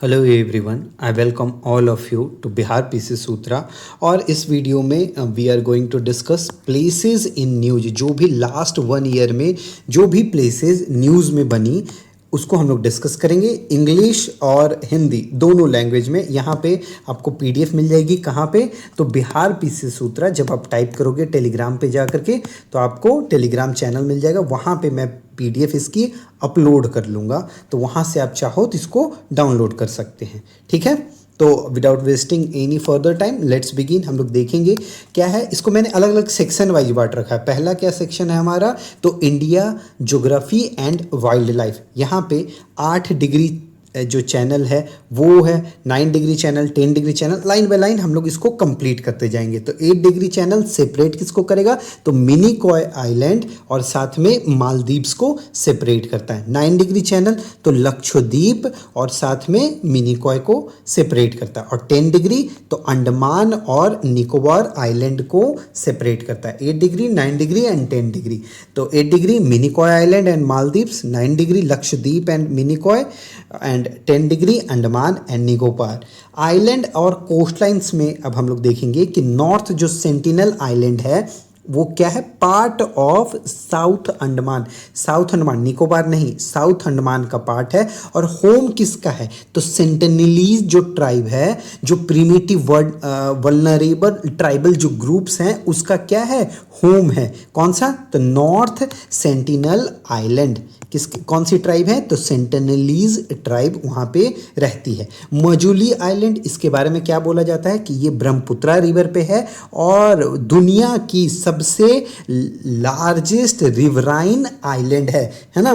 Hello everyone, I welcome all of you to Bihar PC Sutra. और इस video में we are going to discuss places in news. जो भी last 1 year में जो भी प्लेसेस न्यूज़ में बनी उसको हम लोग डिस्कस करेंगे, इंग्लिश और हिंदी दोनों लैंग्वेज में। यहाँ पे आपको पीडीएफ मिल जाएगी। कहाँ पे? तो बिहार पीसी सूत्रा जब आप टाइप करोगे टेलीग्राम पे जा करके तो आपको टेलीग्राम चैनल मिल जाएगा। वहाँ पे मैं पीडीएफ इसकी अपलोड कर लूँगा, तो वहाँ से आप चाहो तो इसको डाउनलोड कर सकते हैं। ठीक है, तो without wasting any further time let's begin. हम लोग देखेंगे क्या है। इसको मैंने अलग अलग सेक्शन वाइज बांट रखा है। पहला क्या सेक्शन है हमारा? तो India, geography and wild life. यहाँ पे 8 डिग्री जो चैनल है वो है, 9 degree channel, 10 degree channel, line by line हम लोग इसको कंप्लीट करते जाएंगे। तो 8 डिग्री चैनल सेपरेट किसको करेगा? तो मिनिकॉय आइलैंड और साथ में मालदीव्स को सेपरेट करता है। 9 डिग्री चैनल तो लक्षद्वीप और साथ में मिनिकॉय को सेपरेट करता है। और 10 डिग्री तो अंडमान और निकोबार आइलैंड को सेपरेट करता है। 8 डिग्री, 9 डिग्री एंड 10 डिग्री। तो 8 degree Minicoy island and Maldives, 9 degree Lakshadweep and Minicoy and 10 degree Andaman and Nicobar island. और कोस्टलाइंस में अब हम लोग देखेंगे कि नॉर्थ जो सेंटिनल आइलैंड है वो क्या है? Part of south Andaman. South Andaman, Nicobar नहीं, साउथ अंडमान का पार्ट है। और होम किसका है? तो सेंटिनलीज जो ट्राइब है, जो प्रिमिटिव वल्नरेबल ट्राइबल जो ग्रुप्स हैं उसका क्या है? होम है। कौन सा? तो नॉर्थ सेंटिनल आइलैंड। कौन सी ट्राइब है? तो सेंटिनलीज ट्राइब वहाँ पे रहती है। मजुली आइलैंड, इसके बारे में क्या बोला जाता है कि ये ब्रह्मपुत्रा रिवर पे है और दुनिया की सबसे लार्जेस्ट रिवराइन आइलैंड है ना।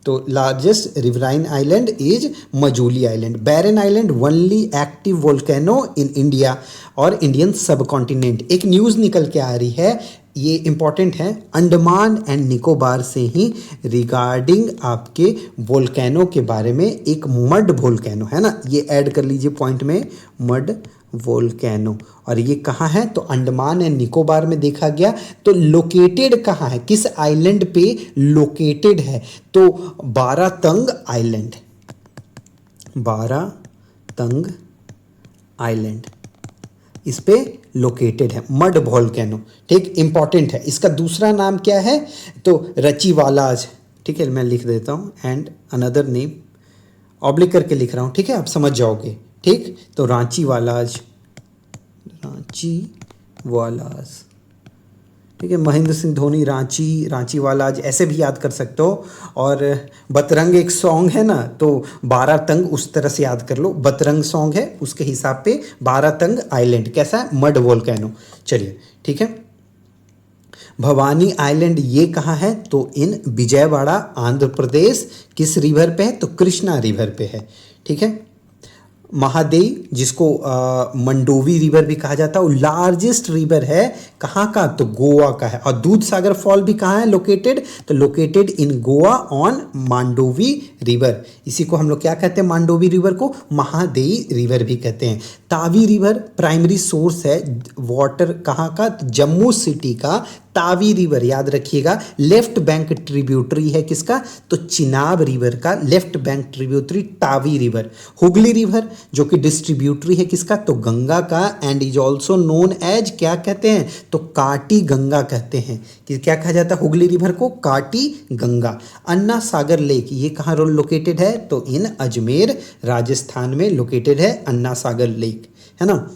तो largest riverine island is Majuli island. Barren island only active volcano in India और इंडियन सब कॉन्टिनेंट। एक न्यूज़ निकल के आ रही है, ये इंपॉर्टेंट है, अंडमान एंड निकोबार से ही रिगार्डिंग आपके वोल्केनो के बारे में। एक मड वोल्केनो है ना, ये ऐड कर लीजिए पॉइंट में, मड वोल्केनो। और ये कहाँ है? तो अंडमान एंड निकोबार में देखा गया। तो लोकेटेड कहाँ है? किस आइलैंड पे लोकेटेड है? तो बारातंग आइलैंड, बारातंग आइलैंड इस पे लोकेटेड है, मड वोल्केनो। ठीक, इंपॉर्टेंट है। इसका दूसरा नाम क्या है? तो रचीवालाज। ठीक है, मैं लिख देता हूँ एंड अनदर नेम ऑब्लिक करके लिख रहा हूँ। ठीक है, आप समझ जाओगे। ठीक, तो रांची वालाज, रांची वालाज। ठीक है, महेंद्र सिंह धोनी रांची, रांची वालाज ऐसे भी याद कर सकते हो। और बतरंग एक सॉन्ग है ना, तो बारातंग उस तरह से याद कर लो। बतरंग सॉन्ग है, उसके हिसाब पे बारातंग आइलैंड कैसा है? Mud volcano. चलिए, ठीक है। भवानी आइलैंड ये कहाँ है? तो इन विजयवाड़ा आंध्र प्रदेश। किस रिवर पे है? तो कृष्णा रिवर पे है। ठीक है। महादेव, जिसको मंडोवी रिवर भी कहा जाता है, वो लार्जेस्ट रिवर है। कहाँ का? तो गोवा का है। और दूध सागर फॉल भी कहाँ है लोकेटेड? तो located in Goa on Mandovi river. इसी को हम लोग क्या कहते हैं? मांडोवी रिवर को महादेवी रिवर भी कहते हैं। तावी रिवर प्राइमरी सोर्स है वाटर कहाँ का? तो जम्मू सिटी का तावी रिवर, याद रखिएगा। लेफ्ट बैंक ट्रिब्यूटरी है किसका? तो चिनाब रिवर का left bank tributary Tawi river. Hooghly river जो कि डिस्ट्रीब्यूटरी है किसका? तो गंगा का and is also known as, क्या कहते हैं? तो काटी गंगा कहते हैं। कि क्या कहा जाता है हुगली रिवर को? काटी गंगा। अन्ना सागर लेक ये कहाँ लोकेटेड है? तो इन अजमेर राजस्थान में लोकेटेड है अन्ना सागर लेक, है ना।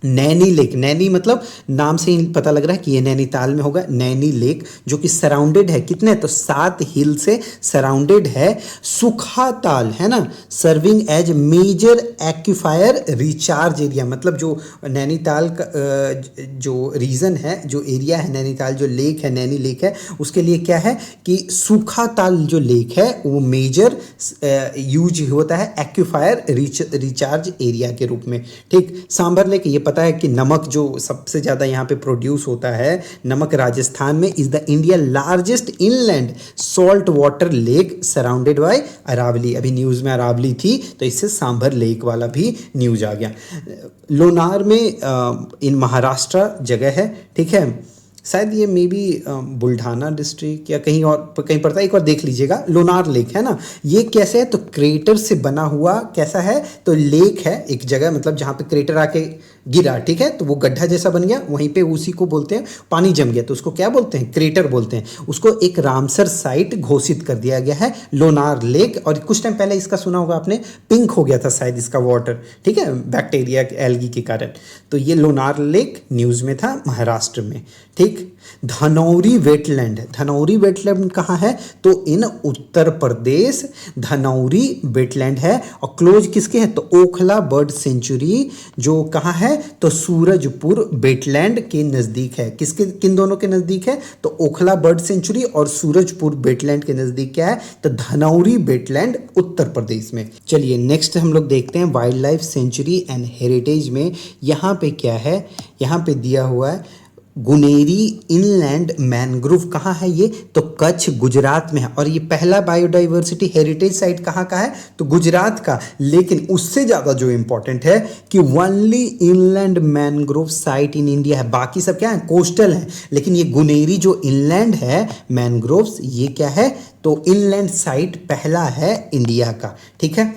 नैनी लेक, नैनी मतलब नाम से ही पता लग रहा है कि ये नैनीताल में होगा। नैनी लेक जो कि सराउंडेड है कितने? तो 7 हिल से सराउंडेड है। सुखा ताल है ना, serving as major aquifer recharge area. मतलब जो नैनीताल का जो रीजन है, जो एरिया है नैनीताल, जो लेक है नैनी लेक है, उसके लिए क्या है कि सूखा ताल जो लेक है वो मेजर यूज होता है एक्यूफायर रिचार्ज एरिया के रूप में। ठीक, सांभर लेक, ये पता है कि नमक जो सबसे ज़्यादा यहाँ पे प्रोड्यूस होता है, नमक राजस्थान में, is the India largest inland salt water lake surrounded by Aravalli. अभी न्यूज़ में अरावली थी तो इससे सांभर लेक वाला भी न्यूज़ आ गया। लोनार में इन महाराष्ट्र जगह है। ठीक है, शायद ये मे बी बुल्ढाना डिस्ट्रिक्ट या कहीं और कहीं पड़ता है, एक बार देख लीजिएगा। लोनार लेक है ना, ये कैसे है तो क्रेटर से बना हुआ कैसा है तो लेक है एक जगह, मतलब जहाँ पे क्रेटर आके गिरा, ठीक है, तो वो गड्ढा जैसा बन गया, वहीं पे उसी को बोलते हैं पानी जम गया तो उसको क्या बोलते हैं, क्रेटर बोलते हैं। उसको एक रामसर साइट घोषित कर दिया गया है लोनार लेक। और कुछ टाइम पहले इसका सुना होगा आपने, पिंक हो गया था शायद इसका वाटर, ठीक है, बैक्टीरिया एल्गी के कारण। तो ये लोनार लेक न्यूज़ में था महाराष्ट्र में, ठीक। धनौरी वेटलैंड, धनौरी वेटलैंड कहाँ है तो इन उत्तर प्रदेश धनौरी वेटलैंड है। और क्लोज किसके है तो ओखला बर्ड सेंचुरी जो कहाँ है तो सूरजपुर वेटलैंड के नज़दीक है। किसके, किन दोनों के नज़दीक है तो ओखला बर्ड सेंचुरी और सूरजपुर वेटलैंड के नज़दीक क्या है तो धनौरी वेटलैंड उत्तर प्रदेश में। चलिए नेक्स्ट हम लोग देखते हैं wild life sanctuary and heritage में। यहाँ पे क्या है, यहाँ पे दिया हुआ है गुनेरी इनलैंड मैनग्रोव। कहाँ है ये तो कच्छ गुजरात में है। और ये पहला बायोडाइवर्सिटी हेरिटेज साइट कहाँ का है तो गुजरात का। लेकिन उससे ज़्यादा जो इम्पोर्टेंट है कि only inland mangrove site in India है, बाकी सब क्या है कोस्टल है। लेकिन ये गुनेरी जो इनलैंड है मैनग्रोव्स, ये क्या है तो इनलैंड साइट पहला है इंडिया का, ठीक है।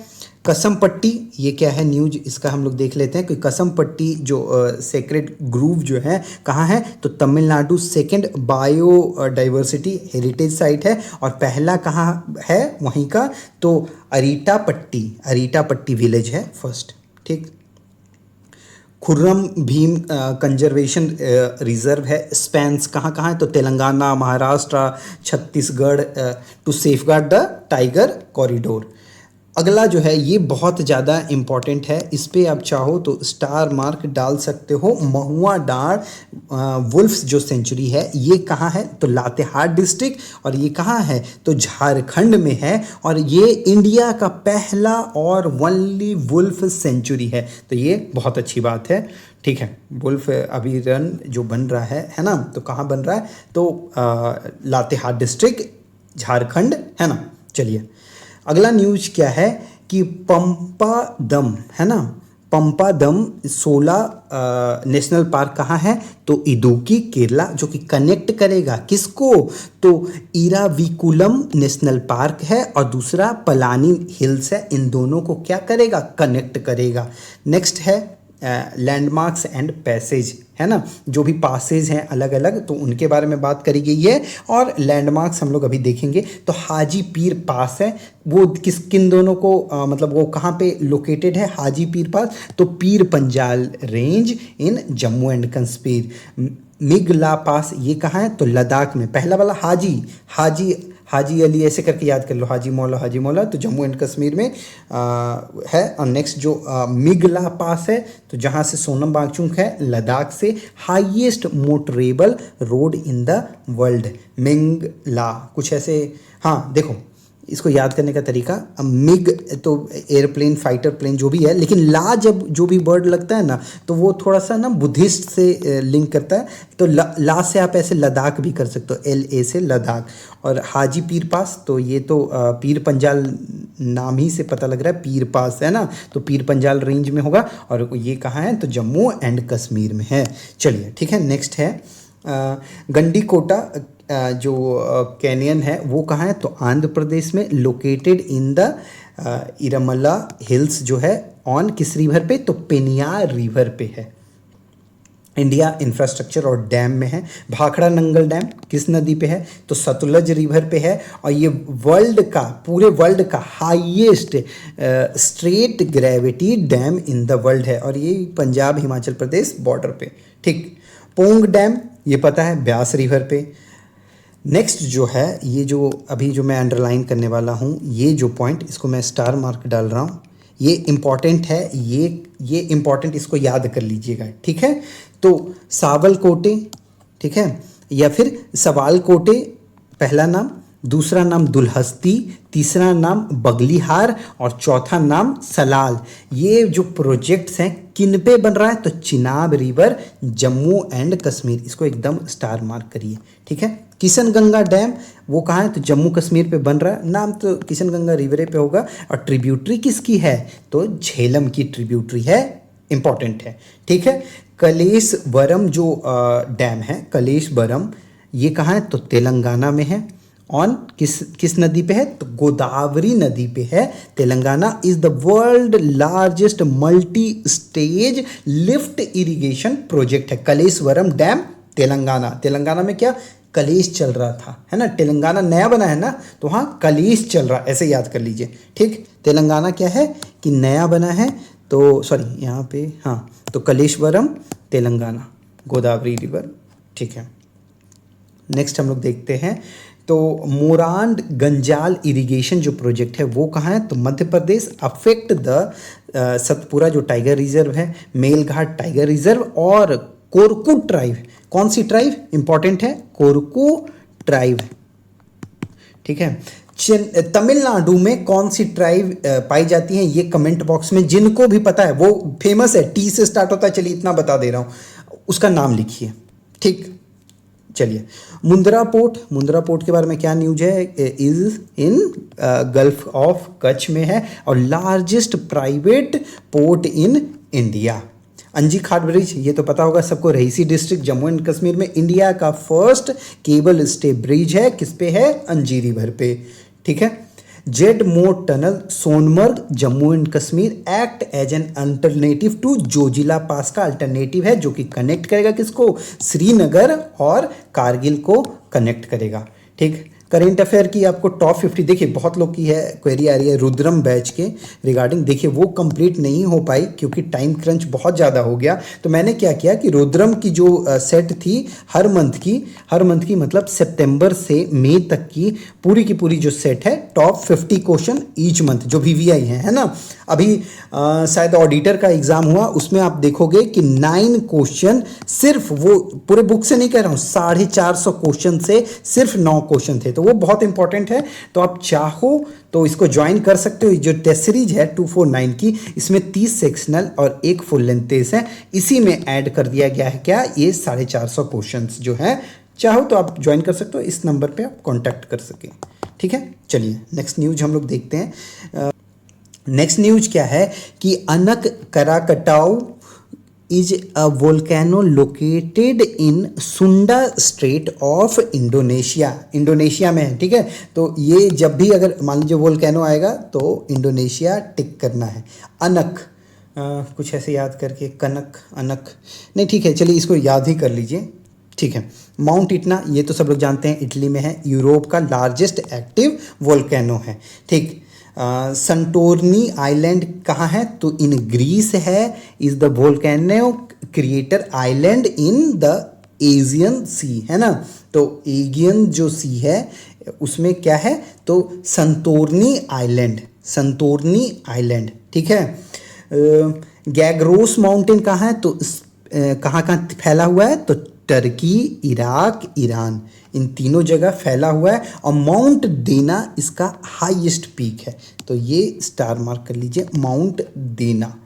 कसम पट्टी, ये क्या है न्यूज, इसका हम लोग देख लेते हैं कि कसम पट्टी जो सेक्रेड ग्रूव जो है कहाँ है तो Tamil Nadu second biodiversity heritage site है। और पहला कहाँ है वहीं का तो अरीटापट्टी, अरीटापट्टी विलेज है फर्स्ट, ठीक। खुर्रम भीम कंजर्वेशन रिजर्व है, स्पैन्स कहाँ कहाँ है तो Telangana, Maharashtra, Chhattisgarh to safeguard the tiger corridor. अगला जो है ये बहुत ज़्यादा इम्पॉर्टेंट है, इस पर आप चाहो तो स्टार मार्क डाल सकते हो। महुआ डार वुल्फ्स जो सेंचुरी है ये कहाँ है तो लातेहार डिस्ट्रिक्ट। और ये कहाँ है तो झारखंड में है। और ये इंडिया का पहला और ओनली वुल्फ सेंचुरी है, तो ये बहुत अच्छी बात है, ठीक है। वुल्फ अभयारण्य जो बन रहा है ना, तो कहाँ बन रहा है तो लातेहार डिस्ट्रिक्ट झारखंड है ना। चलिए अगला न्यूज क्या है कि पंपा दम है ना, पंपा दम 16 नेशनल पार्क कहाँ है तो इदुक्की केरला, जो कि कनेक्ट करेगा किसको तो इराविकुलम नेशनल पार्क है और दूसरा पलानी हिल्स है, इन दोनों को क्या करेगा कनेक्ट करेगा। नेक्स्ट है लैंडमार्क्स एंड पैसेज है ना, जो भी पासेज हैं अलग अलग तो उनके बारे में बात करी गई है। और लैंडमार्क्स हम लोग अभी देखेंगे तो हाजी पीर पास है, वो किन दोनों को मतलब वो कहाँ पे लोकेटेड है हाजी पीर पास तो Pir Panjal range in Jammu and Kashmir. Migla pass ये कहाँ है तो लद्दाख में। पहला वाला हाजी अली ऐसे करके याद कर लो, हाजी मौला तो जम्मू एंड कश्मीर में है। और नेक्स्ट जो मिगला पास है तो जहाँ से सोनम वांगचुक है लद्दाख से highest motorable road in the world Mingla, कुछ ऐसे। हाँ देखो इसको याद करने का तरीका, मिग तो एयरप्लेन फाइटर प्लेन जो भी है, लेकिन ला जब जो भी वर्ड लगता है ना तो वो थोड़ा सा ना बुद्धिस्ट से लिंक करता है। तो ला से आप ऐसे लद्दाख भी कर सकते हो, LA से लद्दाख। और हाजी पीर पास तो ये तो पीर पंजाल नाम ही से पता लग रहा है पीर पास है ना, तो पीर पंजाल रेंज में होगा। और ये कहाँ है तो जम्मू एंड कश्मीर में है। चलिए ठीक है, नेक्स्ट है गंडीकोटा जो कैनियन है वो कहाँ है तो आंध्र प्रदेश में, लोकेटेड इन द इरमला हिल्स जो है ऑन किस रिवर पे तो पेनियार रिवर पे है। इंडिया इंफ्रास्ट्रक्चर और डैम में है। भाखड़ा नंगल डैम किस नदी पे है तो सतलज रिवर पे है। और ये वर्ल्ड का, पूरे वर्ल्ड का highest straight gravity dam in the world है। और ये पंजाब हिमाचल प्रदेश बॉर्डर पे, ठीक। पोंग डैम ये पता है ब्यास रिवर पे। नेक्स्ट जो है ये जो अभी जो मैं अंडरलाइन करने वाला हूँ, ये जो पॉइंट इसको मैं स्टार मार्क डाल रहा हूँ, ये इम्पॉर्टेंट है, ये इम्पॉर्टेंट, इसको याद कर लीजिएगा, ठीक है। तो सावलकोटे, ठीक है, या फिर सवालकोटे पहला नाम, दूसरा नाम दुल्हस्ती, तीसरा नाम बगलीहार और चौथा नाम सलाल। ये जो प्रोजेक्ट्स हैं किन पे बन रहा है तो चिनाब रिवर जम्मू एंड कश्मीर, इसको एकदम स्टार मार्क करिए, ठीक है। किशन गंगा डैम वो कहाँ है तो जम्मू कश्मीर पे बन रहा है, नाम तो किशन गंगा रिवर पे होगा। और ट्रिब्यूटरी किसकी है तो झेलम की ट्रिब्यूटरी है, इंपॉर्टेंट है, ठीक है। कलेश्वरम जो डैम है, कलेश्वरम, ये कहाँ है? तो तेलंगाना में है। ऑन किस नदी पे है? तो गोदावरी नदी पे है। Telangana is the world largest multi stage lift irrigation project है। कलेश्वरम डैम तेलंगाना। तेलंगाना में क्या कलेश चल रहा था, है ना? तेलंगाना नया बना है ना, तो हाँ कलेश चल रहा, ऐसे याद कर लीजिए। ठीक, तेलंगाना क्या है कि नया बना है, तो सॉरी यहाँ पे हाँ, तो कलेश्वरम तेलंगाना, गोदावरी रिवर। ठीक है, नेक्स्ट हम लोग देखते हैं। तो मोरांड गंजाल इरिगेशन जो प्रोजेक्ट है वो कहाँ है? तो मध्य प्रदेश। अफेक्ट द सतपुरा जो टाइगर रिजर्व है, मेलघाट टाइगर रिजर्व और कोरकू ट्राइब। कौन सी ट्राइब इंपॉर्टेंट है? कोरकू ट्राइब। ठीक है, तमिलनाडु में कौन सी ट्राइब पाई जाती है? ये कमेंट बॉक्स में जिनको भी पता है, वो फेमस है, टी से स्टार्ट होता है, चलिए इतना बता दे रहा हूँ, उसका नाम लिखिए। ठीक, चलिए मुंद्रा पोर्ट। मुंद्रा पोर्ट के बारे में क्या न्यूज है? Is in gulf of Kutch में है और largest private port in India. अंजी खाट ब्रिज, ये तो पता होगा सबको, रईसी डिस्ट्रिक्ट जम्मू एंड कश्मीर में। इंडिया का फर्स्ट केबल स्टे ब्रिज है, किस पे है? अंजी रिवर पे। ठीक है, Z Morh tunnel Sonamarg Jammu and Kashmir act as an alternative to Zojila pass का अल्टरनेटिव है, जो कि कनेक्ट करेगा किसको? श्रीनगर और कारगिल को कनेक्ट करेगा। ठीक, करेंट अफेयर की आपको टॉप 50 देखिए, बहुत लोग की है क्वेरी आ रही है रुद्रम बैच के रिगार्डिंग। देखिए वो कंप्लीट नहीं हो पाई क्योंकि टाइम क्रंच बहुत ज़्यादा हो गया, तो मैंने क्या किया कि रुद्रम की जो सेट थी हर मंथ की मतलब सितंबर से मई तक की पूरी जो सेट है, टॉप 50 क्वेश्चन ईच मंथ जो VVI है ना। अभी शायद ऑडिटर का एग्जाम हुआ, उसमें आप देखोगे कि 9 क्वेश्चन, सिर्फ वो पूरे बुक से नहीं कह रहा हूँ, 450 क्वेश्चन से सिर्फ 9 क्वेश्चन थे, तो वो बहुत इंपॉर्टेंट है। तो आप चाहो तो इसको ज्वाइन कर सकते हो। जो टेस्ट सीरीज है 249 की, इसमें 30 सेक्शनल और 1 फुल लेंथ टेस्ट है, इसी में ऐड कर दिया गया है क्या? ये 450 क्वेश्चन जो है, चाहो तो आप ज्वाइन कर सकते हो, इस नंबर पे आप कॉन्टैक्ट कर सकें। ठीक है, चलिए नेक्स्ट न्यूज हम लोग देखते हैं। नेक्स्ट न्यूज क्या है कि Anak Krakatau is a volcano located in Sunda Strait of Indonesia में है। ठीक है, तो ये जब भी अगर मान लीजिए वोल्केनो आएगा तो इंडोनेशिया टिक करना है। अनक कुछ ऐसे याद करके, कनक अनक नहीं, ठीक है चलिए इसको याद ही कर लीजिए। ठीक है, माउंट इटना, ये तो सब लोग जानते हैं, इटली में है, यूरोप का लार्जेस्ट एक्टिव वोल्केनो है। ठीक, संटोरनी आइलैंड कहाँ है? तो इन ग्रीस है। Is the volcano crater island in the Aegean sea, है ना। तो एजियन जो सी है उसमें क्या है? तो संतोरनी आइलैंड। ठीक है, गैग्रोस माउंटेन कहाँ है? तो कहाँ फैला हुआ है? तो टर्की, इराक, ईरान, इन तीनों जगह फैला हुआ है। और माउंट देना इसका हाईएस्ट पीक है, तो ये स्टार मार्क कर लीजिए, माउंट देना।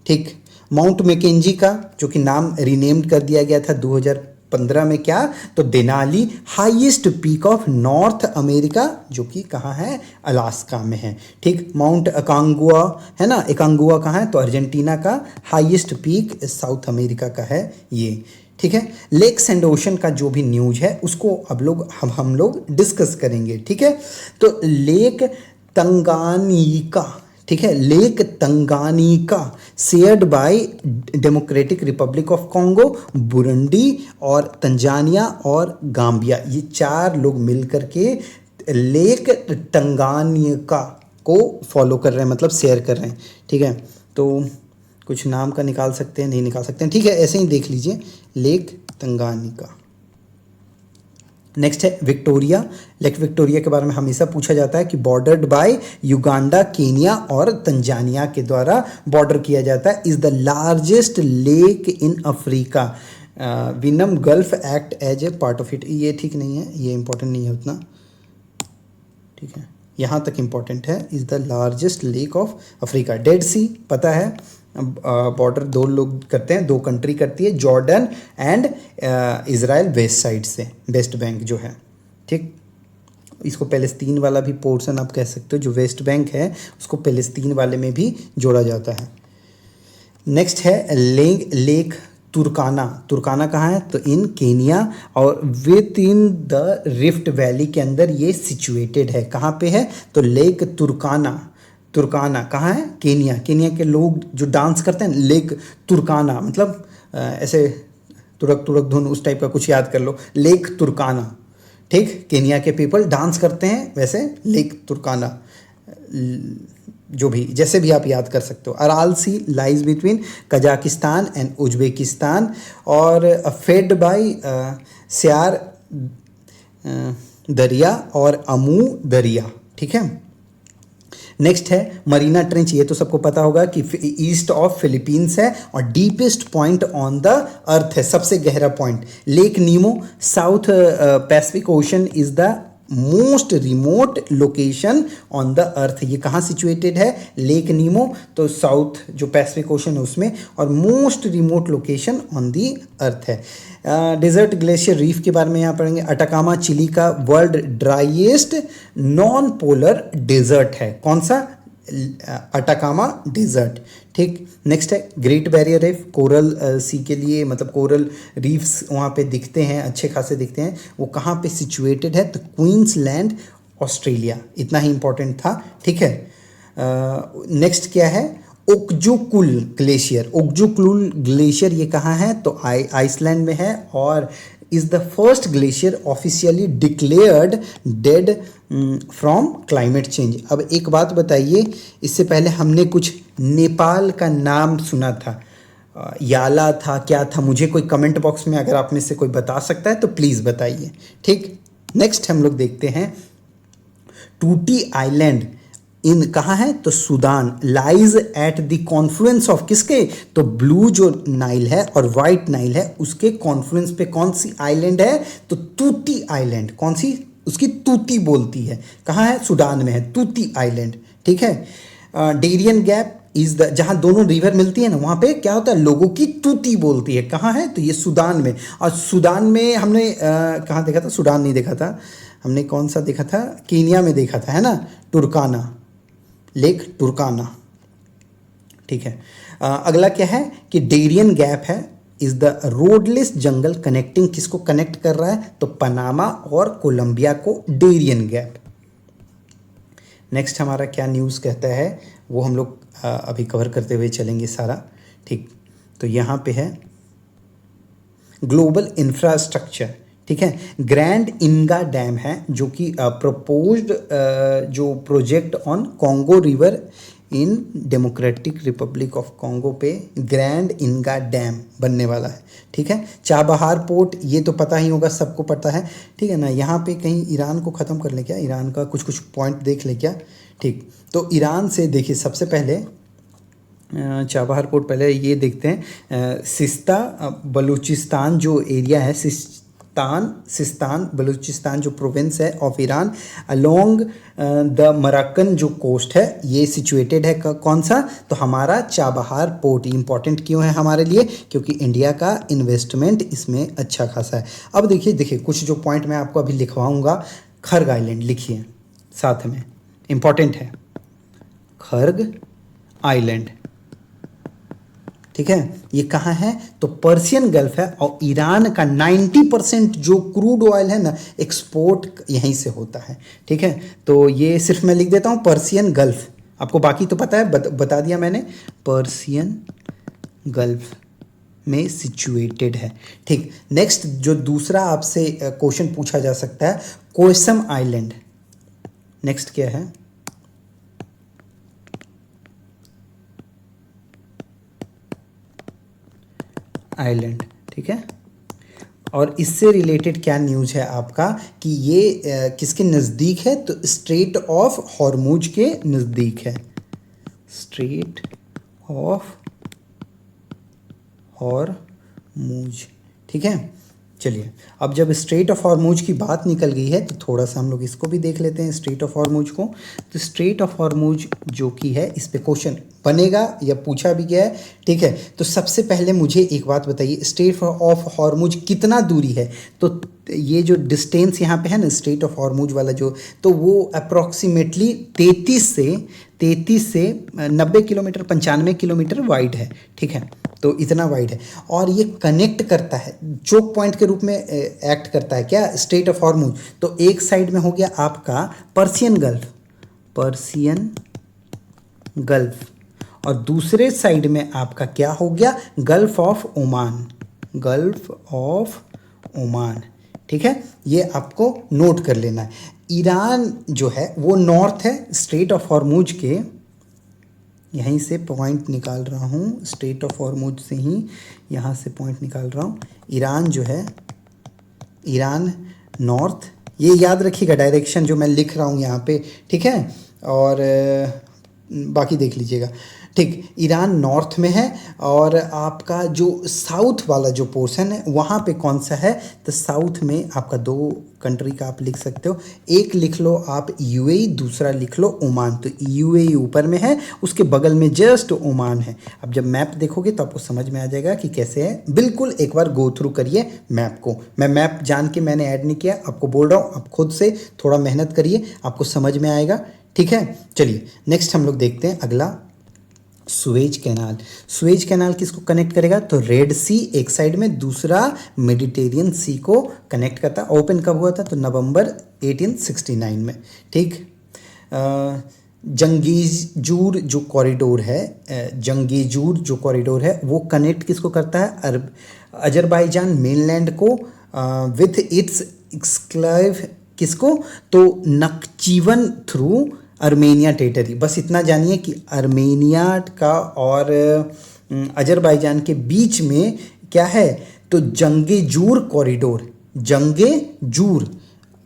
ठीक, माउंट मैकेंजी का जो कि नाम रीनेम्ड कर दिया गया था 2015 में, क्या? तो Denali, highest peak of north America, जो कि कहाँ है? अलास्का में है। ठीक, माउंट अकांगुआ है ना, एकांगुआ कहाँ है? तो अर्जेंटीना का हाईएस्ट पीक साउथ अमेरिका का है ये। ठीक है, लेक्स एंड ओशन का जो भी न्यूज है उसको अब हम लोग डिस्कस करेंगे। ठीक है, तो लेक तंगानिका, ठीक है, lake Tanganyika shared by democratic Republic of Congo, Burundi और तंजानिया और गाम्बिया, ये 4 लोग मिलकर के लेक तंगानिका को फॉलो कर रहे हैं, मतलब शेयर कर रहे हैं। ठीक है, तो कुछ नाम का निकाल सकते हैं, नहीं निकाल सकते हैं, ठीक है, ऐसे ही देख लीजिए, लेक तंगानिका। नेक्स्ट है विक्टोरिया। लेक विक्टोरिया के बारे में हमेशा पूछा जाता है कि बॉर्डर्ड बाय युगांडा, केनिया और तंजानिया के द्वारा बॉर्डर किया जाता है। Is the largest lake in Africa, Winam gulf act as a part of it. ये ठीक नहीं है, ये इंपॉर्टेंट नहीं है उतना। ठीक है, यहाँ तक इंपॉर्टेंट है, is the largest lake of Africa. Dead Sea पता है, बॉर्डर 2 लोग करते हैं, 2 कंट्री करती है, Jordan and Israel west side से, वेस्ट बैंक जो है। ठीक, इसको पैलेस्तीन वाला भी पोर्शन आप कह सकते हो, जो वेस्ट बैंक है उसको पैलेस्तीन वाले में भी जोड़ा जाता है। नेक्स्ट है लेक तुर्काना, तुर्काना कहाँ है? तो इन केनिया, और with in the rift valley के अंदर ये सिचुएटेड है। कहाँ पे है? तो लेक तुर्काना, तुर्काना कहाँ है? केनिया। केनिया के लोग जो डांस करते हैं, लेक तुर्काना, मतलब ऐसे तुरक तुरक धुन उस टाइप का कुछ याद कर लो, लेक तुर्काना। ठीक, केनिया के पीपल डांस करते हैं वैसे, लेक तुर्काना, जो भी जैसे भी आप याद कर सकते हो। Aral Sea lies between Kazakhstan and Uzbekistan और फेड बाय स्यार दरिया और अमू दरिया। ठीक है, नेक्स्ट है मरीना ट्रेंच। ये तो सबको पता होगा कि ईस्ट ऑफ फिलीपींस है और deepest point on the earth है, सबसे गहरा point. Lake Nemo, south Pacific ocean is the most remote location on the earth. ये कहाँ सिचुएटेड है? लेक नीमो, तो साउथ जो पैसिफिक ओशन है उसमें, और most remote location on the earth है। डेजर्ट ग्लेशियर रीफ के बारे में यहाँ पढ़ेंगे। अटाकामा चिली का world driest non polar desert है। कौन सा? Atacama desert. ठीक, नेक्स्ट है Great Barrier Reef, Coral Sea के लिए, मतलब कोरल रीफ्स वहाँ पे दिखते हैं, अच्छे खासे दिखते हैं। वो कहाँ पे सिचुएटेड है? तो क्वींसलैंड, ऑस्ट्रेलिया। इतना ही इंपॉर्टेंट था। ठीक है, नेक्स्ट क्या है? ओकजुकुल ग्लेशियर। ओकजुकुल ग्लेशियर ये कहाँ है? तो आइसलैंड में है और is the first glacier officially declared dead from climate change. अब एक बात बताइए, इससे पहले हमने कुछ नेपाल का नाम सुना था, याला था, क्या था? मुझे कोई कमेंट बॉक्स में अगर आप में से कोई बता सकता है तो प्लीज़ बताइए। ठीक, नेक्स्ट हम लोग देखते हैं टूटी आइलैंड इन कहाँ है? तो Sudan. Lies at the Confluence of किसके? तो ब्लू जो नाइल है और वाइट नाइल है उसके कॉन्फ्लुएंस पे कौन सी आइलैंड है? तो तूती आइलैंड। कौन सी? उसकी तूती बोलती है। कहाँ है? सूडान में है तूती आइलैंड। ठीक है, डेरियन गैप इज द, जहाँ दोनों रिवर मिलती है ना, वहाँ पे क्या होता है? लोगों की तूती बोलती है। कहाँ है? तो ये सूडान में। और सूडान में हमने कहाँ देखा था? सूडान नहीं देखा था हमने, कौन सा देखा था? कीनिया में देखा था, है ना, तुर्काना, लेक तुर्काना। ठीक है, अगला क्या है कि डेरियन गैप है इज द रोडलेस जंगल कनेक्टिंग, किसको कनेक्ट कर रहा है? तो पनामा और कोलंबिया को डेरियन गैप। नेक्स्ट हमारा क्या न्यूज़ कहता है वो हम लोग अभी कवर करते हुए चलेंगे सारा। ठीक, तो यहाँ पे है ग्लोबल इंफ्रास्ट्रक्चर। ठीक है, ग्रैंड इनगा डैम है जो कि प्रपोज्ड जो project on Congo river in democratic Republic of Congo पे ग्रैंड इनगा डैम बनने वाला है। ठीक है, चाबहार पोर्ट ये तो पता ही होगा, सबको पता है। ठीक है ना, यहाँ पे कहीं ईरान को ख़त्म कर ले क्या? ईरान का कुछ कुछ पॉइंट देख ले क्या? ठीक, तो ईरान से देखिए सबसे पहले चाबहार पोर्ट, पहले ये देखते हैं सिस्ता बलूचिस्तान जो एरिया है, सिस्तान बलूचिस्तान जो प्रोविंस है ऑफ ईरान अलोंग द मरक्कन जो कोस्ट है, ये सिचुएटेड है कौन सा? तो हमारा चाबहार पोर्ट। इंपॉर्टेंट क्यों है हमारे लिए? क्योंकि इंडिया का इन्वेस्टमेंट इसमें अच्छा खासा है। अब देखिए कुछ जो पॉइंट मैं आपको अभी लिखवाऊंगा। खर्ग आइलैंड लिखिए साथ में, इंपॉर्टेंट है खर्ग आइलैंड। ठीक है, ये कहाँ है? तो पर्शियन गल्फ है और ईरान का 90% जो क्रूड ऑयल है ना, एक्सपोर्ट यहीं से होता है। ठीक है, तो ये सिर्फ मैं लिख देता हूँ पर्शियन गल्फ, आपको बाकी तो पता है, बता दिया मैंने। पर्शियन गल्फ में सिचुएटेड है। ठीक, नेक्स्ट जो दूसरा आपसे क्वेश्चन पूछा जा सकता है, कोसम आइलैंड। नेक्स्ट क्या है? आइलैंड। ठीक है, और इससे रिलेटेड क्या न्यूज़ है आपका कि ये किसके नज़दीक है? तो स्ट्रेट ऑफ हॉर्मुज के नज़दीक है। Straight of Hormuz. ठीक है, चलिए अब जब स्ट्रेट ऑफ हॉर्मुज की बात निकल गई है तो थोड़ा सा हम लोग इसको भी देख लेते हैं, स्ट्रेट ऑफ हॉर्मुज को। तो स्ट्रेट ऑफ हॉर्मुज जो कि है, इस पे क्वेश्चन बनेगा या पूछा भी गया है। ठीक है, तो सबसे पहले मुझे एक बात बताइए, स्ट्रेट ऑफ हॉर्मुज कितना दूरी है? तो ये जो डिस्टेंस यहाँ पे है ना, स्ट्रेट ऑफ हॉर्मुज वाला जो, तो वो अप्रॉक्सीमेटली 33 से 33 से 90 किलोमीटर 95 किलोमीटर वाइड है, ठीक है। तो इतना वाइड है और ये कनेक्ट करता है, चोक पॉइंट के रूप में एक्ट करता है क्या, स्ट्रेट ऑफ हॉर्मुज। तो एक साइड में हो गया आपका पर्सियन गल्फ, पर्सियन गल्फ, और दूसरे साइड में आपका क्या हो गया, gulf of Oman, gulf of Oman, ठीक है। ये आपको नोट कर लेना है। ईरान जो है वो नॉर्थ है, स्ट्रेट ऑफ हॉर्मुज के, यहीं से पॉइंट निकाल रहा हूँ, स्ट्रेट ऑफ हॉर्मुज से ही यहाँ से पॉइंट निकाल रहा हूँ। ईरान जो है, ईरान नॉर्थ, ये याद रखिएगा डायरेक्शन जो मैं लिख रहा हूँ यहाँ पे, ठीक है। और बाकी देख लीजिएगा, ठीक। ईरान नॉर्थ में है और आपका जो साउथ वाला जो पोर्शन है वहाँ पे कौन सा है, तो साउथ में आपका दो कंट्री का आप लिख सकते हो, एक लिख लो आप यूएई, दूसरा लिख लो ओमान। तो यूएई ऊपर में है, उसके बगल में जस्ट ओमान है। अब जब मैप देखोगे तो आपको समझ में आ जाएगा कि कैसे है। बिल्कुल एक बार गो थ्रू करिए मैप को, मैं मैप जान के मैंने ऐड नहीं किया, आपको बोल रहा हूँ, आप खुद से थोड़ा मेहनत करिए, आपको समझ में आएगा, ठीक है। चलिए नेक्स्ट हम लोग देखते हैं अगला, सुएज कैनाल। सुएज कैनाल किसको कनेक्ट करेगा, तो रेड सी एक साइड में, दूसरा मेडिटेरियन सी को कनेक्ट करता। ओपन कब हुआ था, तो नवंबर 1869 में, ठीक। जंगीजूर जो कॉरिडोर है, जंगीजूर जो कॉरिडोर है वो कनेक्ट किसको करता है, अजरबैजान मेनलैंड को विथ इट्स एक्सक्लेव किसको, तो नक्चीवन थ्रू अर्मेनिया टेरिटरी। बस इतना जानिए कि अर्मेनिया का और अजरबैजान के बीच में क्या है, तो जंगे जूर कॉरिडोर, जंगे जूर,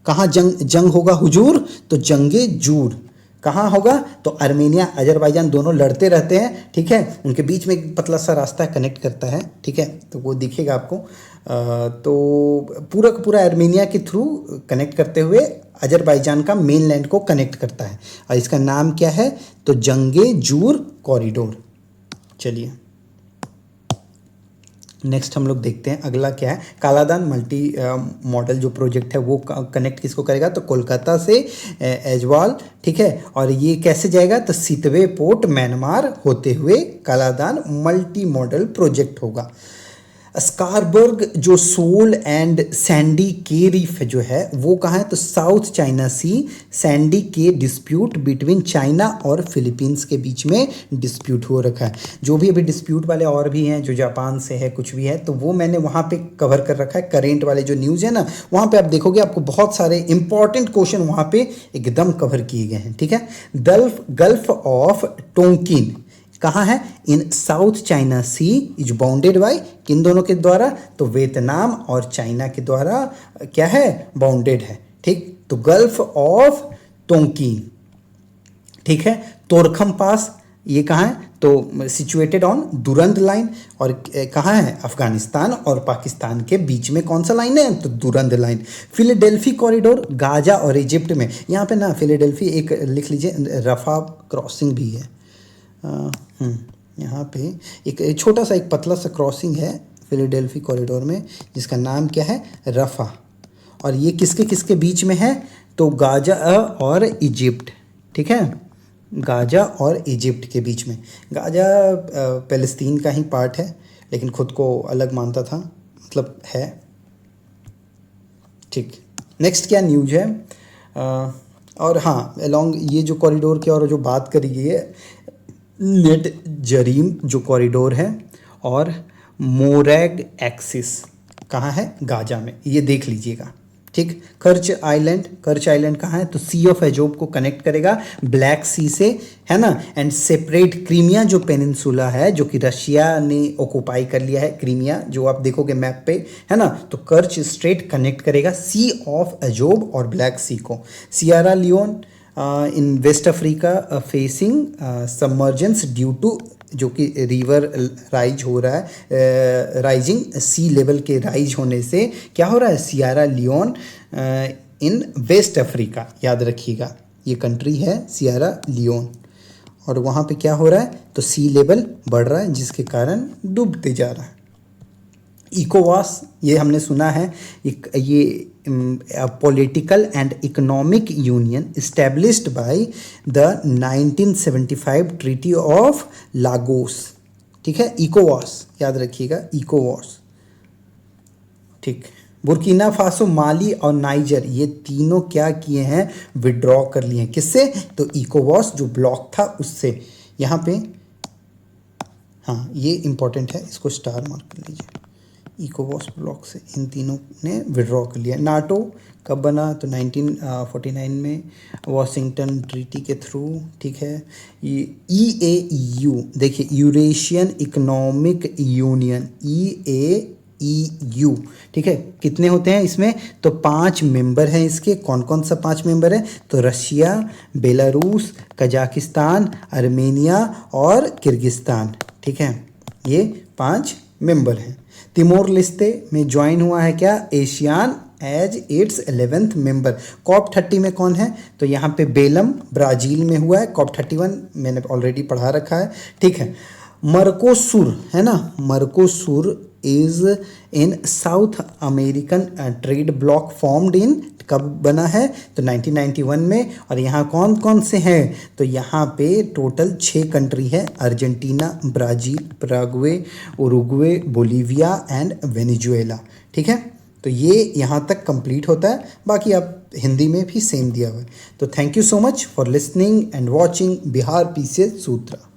कहाँ जंग होगा हुजूर, तो जंगे जूर कहाँ होगा, तो अर्मेनिया अजरबैजान दोनों लड़ते रहते हैं, ठीक है। उनके बीच में एक पतला सा रास्ता कनेक्ट करता है, ठीक है। तो वो दिखेगा आपको, तो पूरा का पूरा अर्मेनिया के थ्रू कनेक्ट करते हुए अजरबैजान का मेनलैंड को कनेक्ट करता है, और इसका नाम क्या है, तो जंगे जूर कॉरिडोर। चलिए नेक्स्ट हम लोग देखते हैं अगला क्या है, कालादान मल्टी मॉडल जो प्रोजेक्ट है वो कनेक्ट किसको करेगा, तो कोलकाता से एजवाल, ठीक है। और ये कैसे जाएगा, तो सितवे पोर्ट म्यांमार होते हुए कालादान मल्टी मॉडल प्रोजेक्ट होगा। स्कारबर्ग जो सोल एंड सैंडी के रीफ जो है वो कहाँ है, तो साउथ चाइना सी, सैंडी के डिस्प्यूट बिटवीन चाइना और फिलीपींस के बीच में डिस्प्यूट हो रखा है। जो भी अभी डिस्प्यूट वाले और भी हैं, जो जापान से है कुछ भी है, तो वो मैंने वहाँ पे कवर कर रखा है। करेंट वाले जो न्यूज़ है ना, वहाँ पे आप देखोगे आपको बहुत सारे इंपॉर्टेंट क्वेश्चन वहाँ पे एकदम कवर किए गए हैं, ठीक है। गल्फ ऑफ टोंकिन कहाँ है, in South China Sea, is bounded by किन दोनों के द्वारा, तो वियतनाम और चाइना के द्वारा क्या है, बाउंडेड है, ठीक। तो गल्फ ऑफ टोंकिन, ठीक है। तोरखम पास ये कहाँ है, तो सिचुएटेड ऑन दुरंद लाइन, और कहाँ है, अफगानिस्तान और पाकिस्तान के बीच में कौन सा लाइन है, तो Durand line. Philadelphi corridor Gaza और इजिप्ट में, यहाँ पे ना फिलाडेल्फी एक लिख लीजिए, रफा क्रॉसिंग भी है, यहाँ पे एक छोटा सा एक पतला सा क्रॉसिंग है फिलाडेल्फी कॉरिडोर में, जिसका नाम क्या है, रफ़ा। और ये किसके किसके बीच में है, तो गाजा और इजिप्ट, ठीक है, गाजा और इजिप्ट के बीच में। गाजा फ़लस्तीन का ही पार्ट है, लेकिन ख़ुद को अलग मानता था, मतलब है, ठीक। नेक्स्ट क्या न्यूज़ है, और हाँ अलॉन्ग ये जो कॉरिडोर की और जो बात करी गई है, नेट जरीम जो कॉरिडोर है, और मोरैग एक्सिस कहाँ है, गाजा में, ये देख लीजिएगा, ठीक। कर्च आइलैंड कहाँ है, तो सी ऑफ एजोब को कनेक्ट करेगा ब्लैक सी से, है ना। एंड सेपरेट क्रीमिया जो पेनिनसुला है, जो कि रशिया ने ऑक्युपाई कर लिया है, क्रीमिया जो आप देखोगे मैप पे, है ना। तो कर्च स्ट्रेट कनेक्ट करेगा सी ऑफ एजोब और ब्लैक सी को। Sierra Leone in West Africa facing submergence due to, जो कि रिवर राइज हो रहा है, राइजिंग सी लेवल के राइज होने से क्या हो रहा है, Sierra Leone in West Africa, याद रखिएगा ये कंट्री है सियरा लियोन, और वहाँ पे क्या हो रहा है, तो सी लेवल बढ़ रहा है, जिसके कारण डूबते जा रहा है, इकोवास ये हमने सुना है, ये political and economic union established by the 1975 treaty of Lagos. ठीक है, इकोवास याद रखिएगा, इकोवास। ठीक, बुर्किना फासो, माली और नाइजर ये तीनों क्या किए हैं, विड्रॉ कर लिए हैं। किससे? तो इकोवास जो ब्लॉक था उससे। यहाँ पे हाँ ये इंपॉर्टेंट है, इसको स्टार मार्क कर लीजिए। इकोवास ब्लॉक से इन तीनों ने विड्रॉ कर लिया। नाटो कब बना? तो 1949 में वॉशिंगटन ट्रीटी के थ्रू। ठीक है, EAEU देखिए, यूरेशियन इकोनॉमिक यूनियन, EAEU। ठीक है, कितने होते हैं इसमें? तो 5 मेंबर हैं इसके। कौन कौन सा 5 मेंबर है? तो रशिया, बेलारूस, कजाकिस्तान, आर्मेनिया और किर्गिस्तान। ठीक है, ये 5 मेंबर हैं। तिमोर लेस्ते में ज्वाइन हुआ है क्या? ASEAN as its 11th member. COP 30 में कौन है? तो यहाँ पे बेलम ब्राज़ील में हुआ है। COP 31 मैंने ऑलरेडी पढ़ा रखा है। ठीक है, मर्कोसुर है ना, Mercosur is in south American trade block formed in, कब बना है? तो 1991 में। और यहाँ कौन कौन से हैं? तो यहाँ पे टोटल 6 कंट्री है, Argentina, Brazil, Paraguay, Uruguay, Bolivia and Venezuela. ठीक है, तो ये यहाँ तक कंप्लीट होता है, बाकी आप हिंदी में भी सेम दिया हुआ है। तो thank you so much for listening and watching Bihar PCS Sutra.